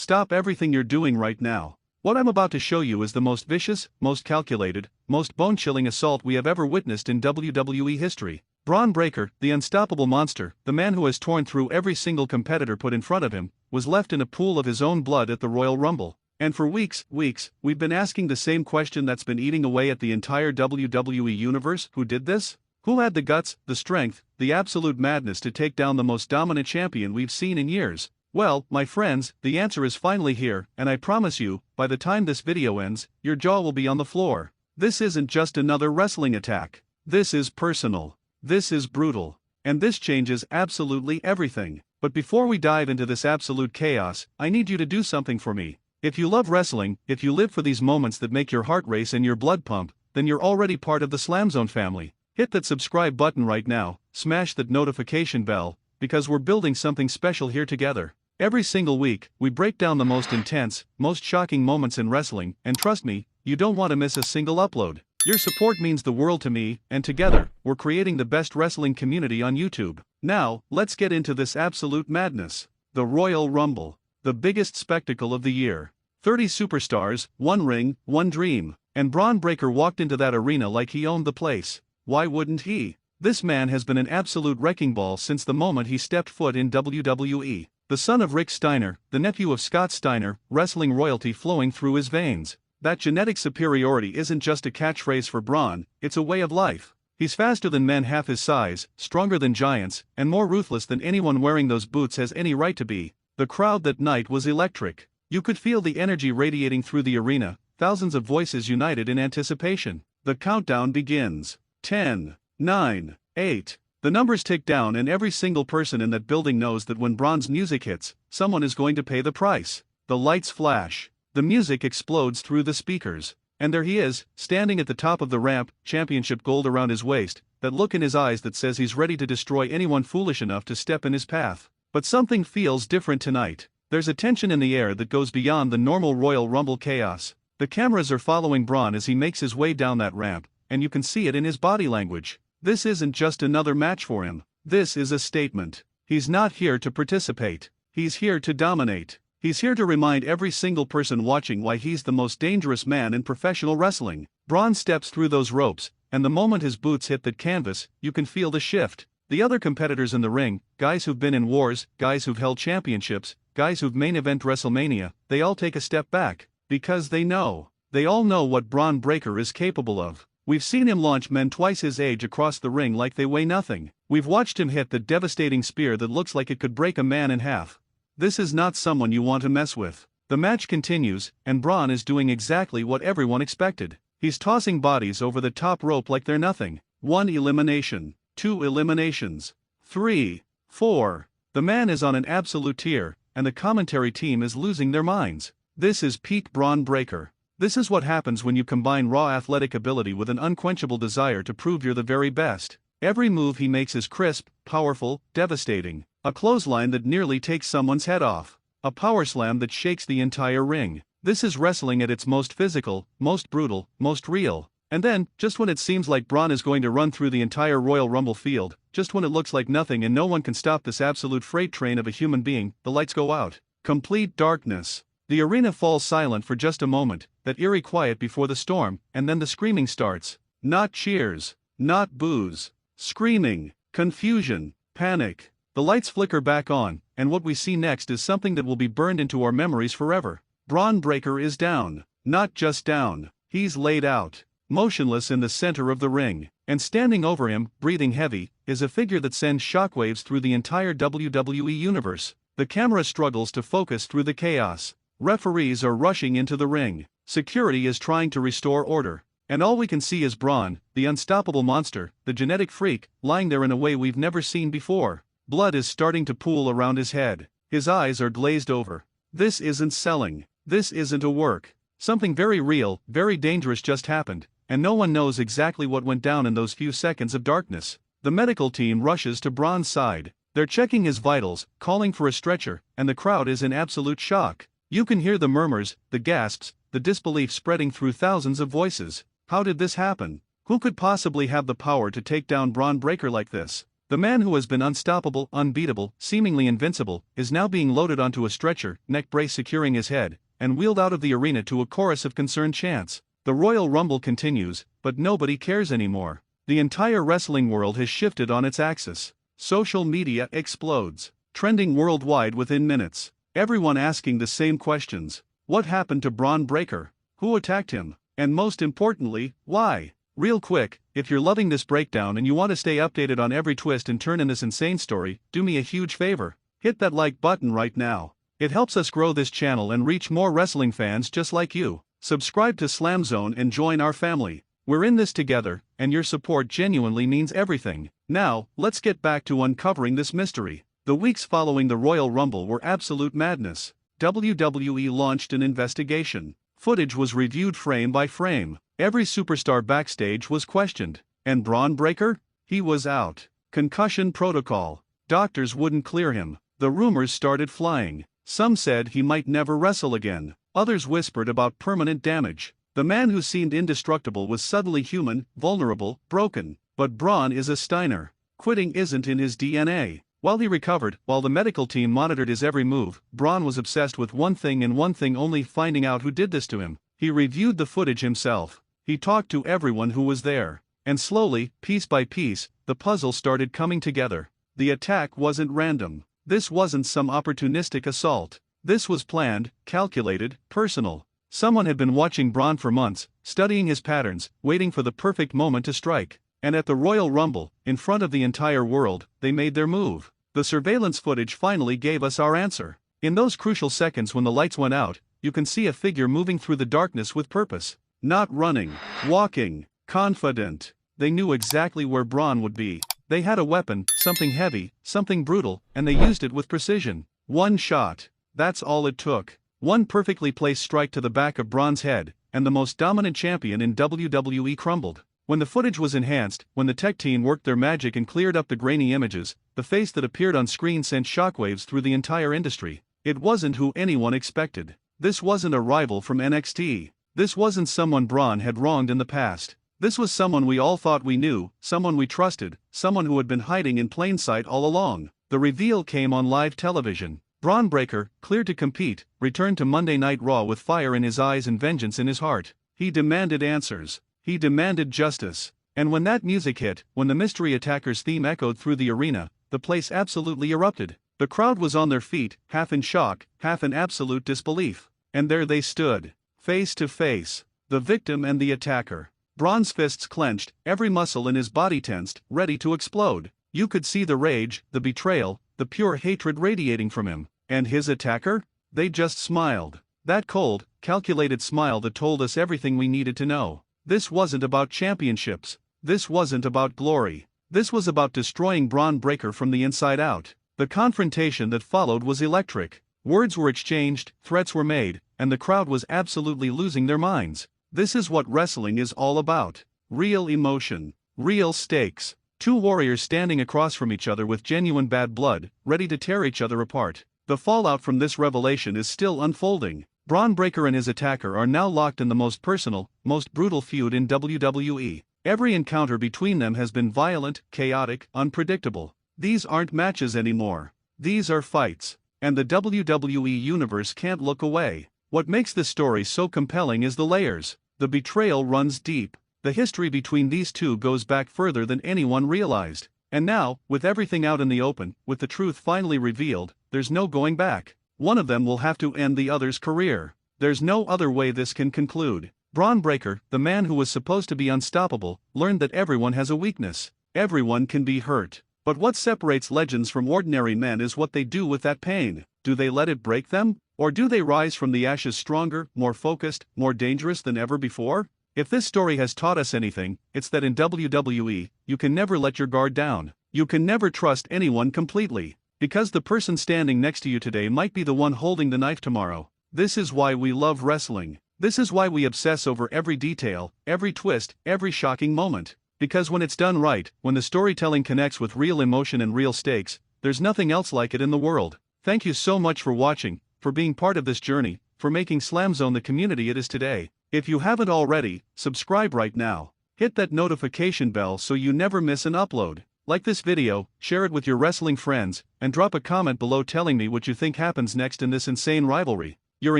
stop everything you're doing right now. What I'm about to show you is the most vicious, most calculated, most bone-chilling assault we have ever witnessed in WWE history. Bron Breakker, the unstoppable monster, the man who has torn through every single competitor put in front of him, was left in a pool of his own blood at the Royal Rumble. And for weeks, we've been asking the same question that's been eating away at the entire WWE universe: who did this? Who had the guts, the strength, the absolute madness to take down the most dominant champion we've seen in years? Well, my friends, the answer is finally here, and I promise you, by the time this video ends, your jaw will be on the floor. This isn't just another wrestling attack. This is personal. This is brutal. And this changes absolutely everything. But before we dive into this absolute chaos, I need you to do something for me. If you love wrestling, if you live for these moments that make your heart race and your blood pump, then you're already part of the SLAMZONE family. Hit that subscribe button right now, smash that notification bell, because we're building something special here together. Every single week, we break down the most intense, most shocking moments in wrestling, and trust me, you don't want to miss a single upload. Your support means the world to me, and together, we're creating the best wrestling community on YouTube. Now, let's get into this absolute madness. The Royal Rumble. The biggest spectacle of the year. 30 superstars, one ring, one dream. And Bron Breakker walked into that arena like he owned the place. Why wouldn't he? This man has been an absolute wrecking ball since the moment he stepped foot in WWE. The son of Rick Steiner, the nephew of Scott Steiner, wrestling royalty flowing through his veins. That genetic superiority isn't just a catchphrase for Bron, it's a way of life. He's faster than men half his size, stronger than giants, and more ruthless than anyone wearing those boots has any right to be. The crowd that night was electric. You could feel the energy radiating through the arena, thousands of voices united in anticipation. The countdown begins. 10, 9, 8. The numbers tick down, and every single person in that building knows that when Bron's music hits, someone is going to pay the price. The lights flash. The music explodes through the speakers. And there he is, standing at the top of the ramp, championship gold around his waist, that look in his eyes that says he's ready to destroy anyone foolish enough to step in his path. But something feels different tonight. There's a tension in the air that goes beyond the normal Royal Rumble chaos. The cameras are following Bron as he makes his way down that ramp, and you can see it in his body language. This isn't just another match for him. This is a statement. He's not here to participate. He's here to dominate. He's here to remind every single person watching why he's the most dangerous man in professional wrestling. Bron steps through those ropes, and the moment his boots hit that canvas, you can feel the shift. The other competitors in the ring, guys who've been in wars, guys who've held championships, guys who've main event WrestleMania, they all take a step back. Because they know. They all know what Bron Breakker is capable of. We've seen him launch men twice his age across the ring like they weigh nothing. We've watched him hit the devastating spear that looks like it could break a man in half. This is not someone you want to mess with. The match continues, and Bron is doing exactly what everyone expected. He's tossing bodies over the top rope like they're nothing. 1 elimination. 2 eliminations. 3, 4. The man is on an absolute tear, and the commentary team is losing their minds. This is peak Bron Breakker. This is what happens when you combine raw athletic ability with an unquenchable desire to prove you're the very best. Every move he makes is crisp, powerful, devastating. A clothesline that nearly takes someone's head off. A power slam that shakes the entire ring. This is wrestling at its most physical, most brutal, most real. And then, just when it seems like Bron is going to run through the entire Royal Rumble field, just when it looks like nothing and no one can stop this absolute freight train of a human being, the lights go out. Complete darkness. The arena falls silent for just a moment, that eerie quiet before the storm, and then the screaming starts. Not cheers. Not boos. Screaming. Confusion. Panic. The lights flicker back on, and what we see next is something that will be burned into our memories forever. Bron Breakker is down. Not just down. He's laid out. Motionless in the center of the ring, and standing over him, breathing heavy, is a figure that sends shockwaves through the entire WWE universe. The camera struggles to focus through the chaos. Referees are rushing into the ring. Security is trying to restore order. And all we can see is Bron, the unstoppable monster, the genetic freak, lying there in a way we've never seen before. Blood is starting to pool around his head. His eyes are glazed over. This isn't selling. This isn't a work. Something very real, very dangerous just happened. And no one knows exactly what went down in those few seconds of darkness. The medical team rushes to Bron's side. They're checking his vitals, calling for a stretcher, and the crowd is in absolute shock. You can hear the murmurs, the gasps, the disbelief spreading through thousands of voices. How did this happen? Who could possibly have the power to take down Bron Breakker like this? The man who has been unstoppable, unbeatable, seemingly invincible, is now being loaded onto a stretcher, neck brace securing his head, and wheeled out of the arena to a chorus of concerned chants. The Royal Rumble continues, but nobody cares anymore. The entire wrestling world has shifted on its axis. Social media explodes, trending worldwide within minutes. Everyone asking the same questions. What happened to Bron Breakker? Who attacked him? And most importantly, why? Real quick, if you're loving this breakdown and you want to stay updated on every twist and turn in this insane story, do me a huge favor. Hit that like button right now. It helps us grow this channel and reach more wrestling fans just like you. Subscribe to SLAMZONE and join our family. We're in this together, and your support genuinely means everything. Now, let's get back to uncovering this mystery. The weeks following the Royal Rumble were absolute madness. WWE launched an investigation. Footage was reviewed frame by frame. Every superstar backstage was questioned. And Bron Breakker? He was out. Concussion protocol. Doctors wouldn't clear him. The rumors started flying. Some said he might never wrestle again. Others whispered about permanent damage. The man who seemed indestructible was suddenly human, vulnerable, broken. But Bron is a Steiner. Quitting isn't in his DNA. While he recovered, while the medical team monitored his every move, Bron was obsessed with one thing and one thing only: finding out who did this to him. He reviewed the footage himself. He talked to everyone who was there. And slowly, piece by piece, the puzzle started coming together. The attack wasn't random. This wasn't some opportunistic assault. This was planned, calculated, personal. Someone had been watching Bron for months, studying his patterns, waiting for the perfect moment to strike. And at the Royal Rumble, in front of the entire world, they made their move. The surveillance footage finally gave us our answer. In those crucial seconds when the lights went out, you can see a figure moving through the darkness with purpose. Not running, walking, confident. They knew exactly where Bron would be. They had a weapon, something heavy, something brutal, and they used it with precision. One shot. That's all it took. One perfectly placed strike to the back of Bron's head, and the most dominant champion in WWE crumbled. When the footage was enhanced, when the tech team worked their magic and cleared up the grainy images, the face that appeared on screen sent shockwaves through the entire industry. It wasn't who anyone expected. This wasn't a rival from NXT. This wasn't someone Bron had wronged in the past. This was someone we all thought we knew, someone we trusted, someone who had been hiding in plain sight all along. The reveal came on live television. Bron Breakker, cleared to compete, returned to Monday Night Raw with fire in his eyes and vengeance in his heart. He demanded answers. He demanded justice. And when that music hit, when the mystery attacker's theme echoed through the arena, the place absolutely erupted. The crowd was on their feet, half in shock, half in absolute disbelief. And there they stood, face to face, the victim and the attacker. Bron's fists clenched, every muscle in his body tensed, ready to explode. You could see the rage, the betrayal, the pure hatred radiating from him. And his attacker? They just smiled. That cold, calculated smile that told us everything we needed to know. This wasn't about championships. This wasn't about glory. This was about destroying Bron Breakker from the inside out. The confrontation that followed was electric. Words were exchanged, threats were made, and the crowd was absolutely losing their minds. This is what wrestling is all about. Real emotion. Real stakes. Two warriors standing across from each other with genuine bad blood, ready to tear each other apart. The fallout from this revelation is still unfolding. Bron Breakker and his attacker are now locked in the most personal, most brutal feud in WWE. Every encounter between them has been violent, chaotic, unpredictable. These aren't matches anymore. These are fights. And the WWE Universe can't look away. What makes this story so compelling is the layers. The betrayal runs deep. The history between these two goes back further than anyone realized. And now, with everything out in the open, with the truth finally revealed, there's no going back. One of them will have to end the other's career. There's no other way this can conclude. Bron Breakker, the man who was supposed to be unstoppable, learned that everyone has a weakness. Everyone can be hurt. But what separates legends from ordinary men is what they do with that pain. Do they let it break them? Or do they rise from the ashes stronger, more focused, more dangerous than ever before? If this story has taught us anything, it's that in WWE, you can never let your guard down. You can never trust anyone completely. Because the person standing next to you today might be the one holding the knife tomorrow. This is why we love wrestling. This is why we obsess over every detail, every twist, every shocking moment. Because when it's done right, when the storytelling connects with real emotion and real stakes, there's nothing else like it in the world. Thank you so much for watching, for being part of this journey, for making SLAMZONE the community it is today. If you haven't already, subscribe right now. Hit that notification bell so you never miss an upload. Like this video, share it with your wrestling friends, and drop a comment below telling me what you think happens next in this insane rivalry. Your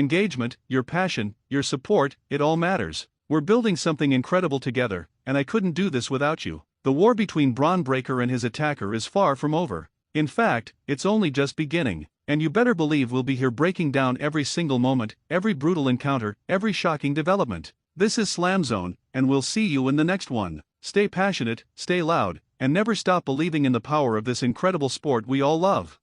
engagement, your passion, your support, it all matters. We're building something incredible together, and I couldn't do this without you. The war between Bron Breakker and his attacker is far from over. In fact, it's only just beginning, and you better believe we'll be here breaking down every single moment, every brutal encounter, every shocking development. This is SLAMZONE, and we'll see you in the next one. Stay passionate, stay loud, and never stop believing in the power of this incredible sport we all love.